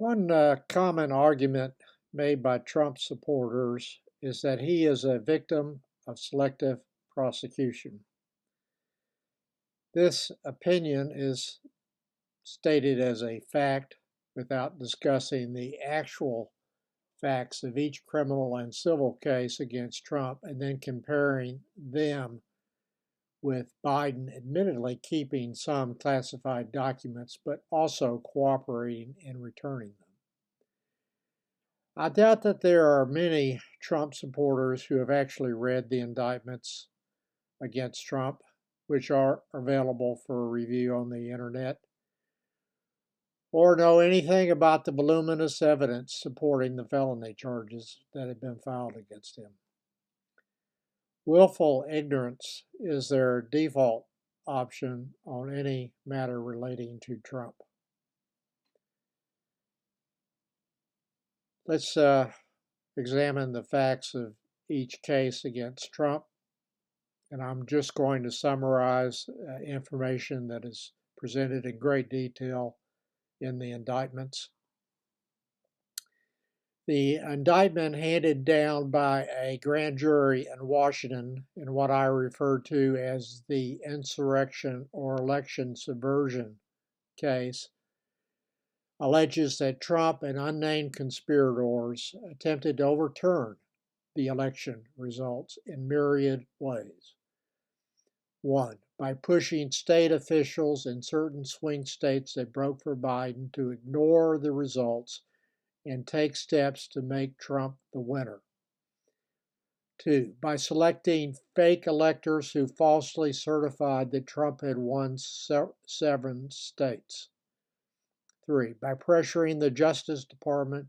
One common argument made by Trump supporters is that he is a victim of selective prosecution. This opinion is stated as a fact without discussing the actual facts of each criminal and civil case against Trump and then comparing them with Biden admittedly keeping some classified documents but also cooperating in returning them. I doubt that there are many Trump supporters who have actually read the indictments against Trump, which are available for review on the internet, or know anything about the voluminous evidence supporting the felony charges that have been filed against him. Willful ignorance is their default option on any matter relating to Trump. Let's examine the facts of each case against Trump, and I'm just going to summarize information that is presented in great detail in the indictments. The indictment handed down by a grand jury in Washington in what I refer to as the insurrection or election subversion case alleges that Trump and unnamed conspirators attempted to overturn the election results in myriad ways. 1. By pushing state officials in certain swing states that broke for Biden to ignore the results and take steps to make Trump the winner. 2. By selecting fake electors who falsely certified that Trump had won 7 states. 3. By pressuring the Justice Department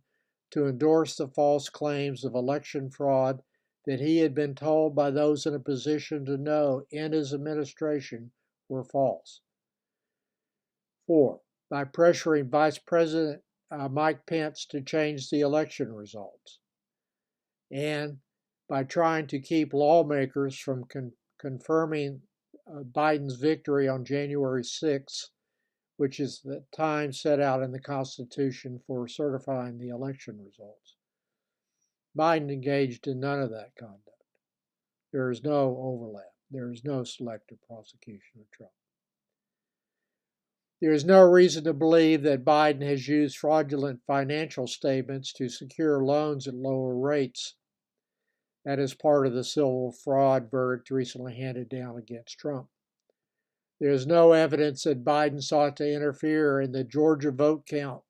to endorse the false claims of election fraud that he had been told by those in a position to know in his administration were false. 4. By pressuring Vice President Mike Pence to change the election results, and by trying to keep lawmakers from confirming Biden's victory on January 6th, which is the time set out in the Constitution for certifying the election results. Biden engaged in none of that conduct. There is no overlap. There is no selective prosecution of Trump. There is no reason to believe that Biden has used fraudulent financial statements to secure loans at lower rates. That is part of the civil fraud verdict recently handed down against Trump. There is no evidence that Biden sought to interfere in the Georgia vote count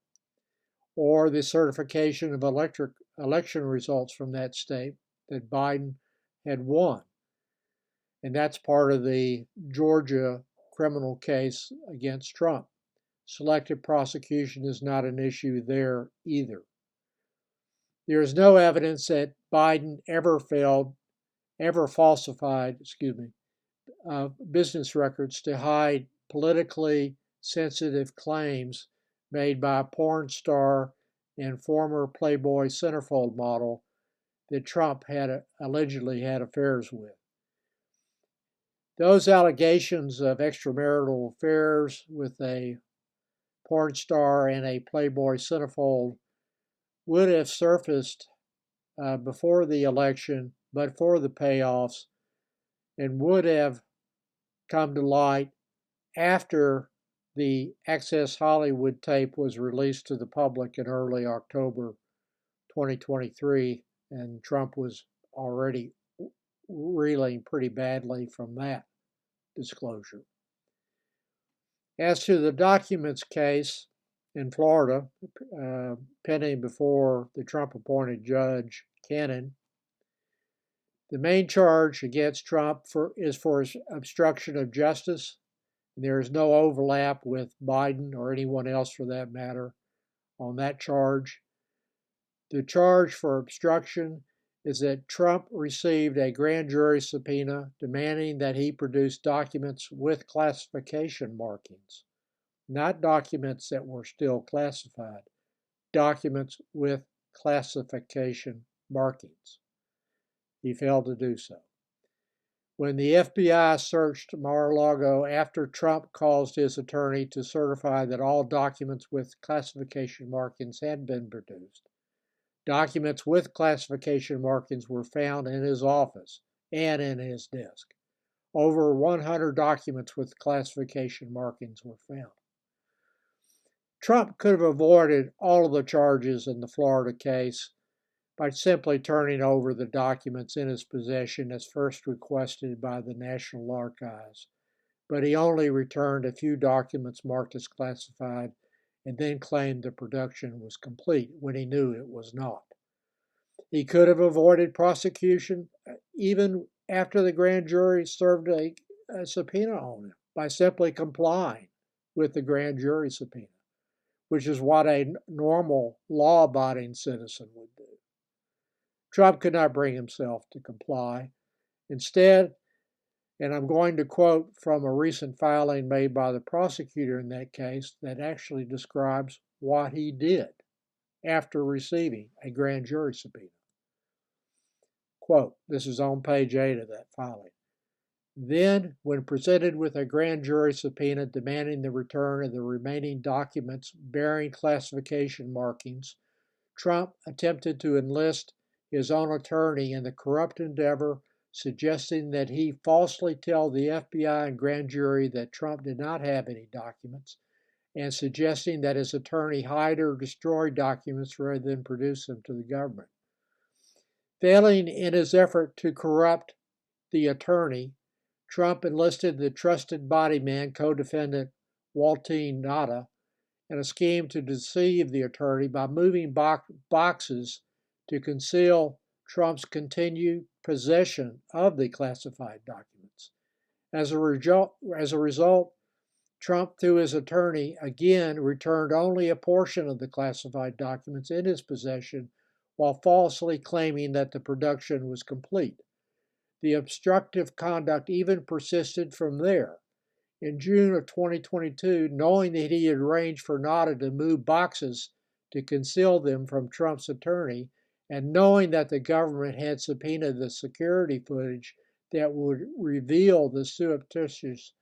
or the certification of election results from that state that Biden had won. And that's part of the Georgia criminal case against Trump. Selective prosecution is not an issue there either. There is no evidence that Biden ever falsified, business records to hide politically sensitive claims made by a porn star and former Playboy centerfold model that Trump had allegedly had affairs with. Those allegations of extramarital affairs with a porn star and a Playboy centerfold would have surfaced before the election, but for the payoffs, and would have come to light after the Access Hollywood tape was released to the public in early October 2023, and Trump was already reeling pretty badly from that disclosure. As to the documents case in Florida, pending before the Trump-appointed Judge Cannon, the main charge against Trump is for obstruction of justice. There is no overlap with Biden or anyone else for that matter on that charge. The charge for obstruction is that Trump received a grand jury subpoena demanding that he produce documents with classification markings, not documents that were still classified, documents with classification markings. He failed to do so. When the FBI searched Mar-a-Lago after Trump caused his attorney to certify that all documents with classification markings had been produced, documents with classification markings were found in his office and in his desk. Over 100 documents with classification markings were found. Trump could have avoided all of the charges in the Florida case by simply turning over the documents in his possession as first requested by the National Archives, but he only returned a few documents marked as classified and then claimed the production was complete when he knew it was not. He could have avoided prosecution even after the grand jury served a subpoena on him by simply complying with the grand jury subpoena, which is what a normal law-abiding citizen would do. Trump could not bring himself to comply. Instead, and I'm going to quote from a recent filing made by the prosecutor in that case that actually describes what he did after receiving a grand jury subpoena. Quote, this is on page 8 of that filing. Then, when presented with a grand jury subpoena demanding the return of the remaining documents bearing classification markings, Trump attempted to enlist his own attorney in the corrupt endeavor, suggesting that he falsely tell the FBI and grand jury that Trump did not have any documents, and suggesting that his attorney hide or destroy documents rather than produce them to the government. Failing in his effort to corrupt the attorney, Trump enlisted the trusted bodyman co-defendant Waltine Nada in a scheme to deceive the attorney by moving boxes to conceal Trump's continued possession of the classified documents. As a result, Trump, through his attorney, again returned only a portion of the classified documents in his possession while falsely claiming that the production was complete. The obstructive conduct even persisted from there. In June of 2022, knowing that he had arranged for Nada to move boxes to conceal them from Trump's attorney, and knowing that the government had subpoenaed the security footage that would reveal the surreptitious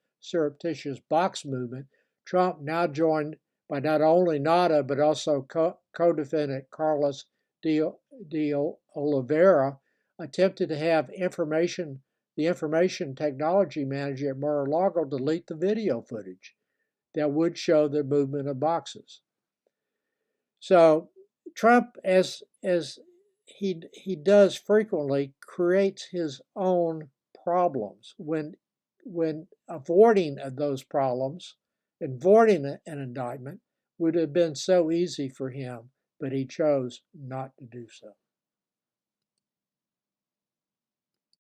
box movement, Trump, now joined by not only Nada but also co-defendant Carlos de Oliveira, attempted to have the information technology manager at Mar-a-Lago delete the video footage that would show the movement of boxes. So Trump, as he does frequently, creates his own problems when avoiding those problems, avoiding an indictment would have been so easy for him, but he chose not to do so.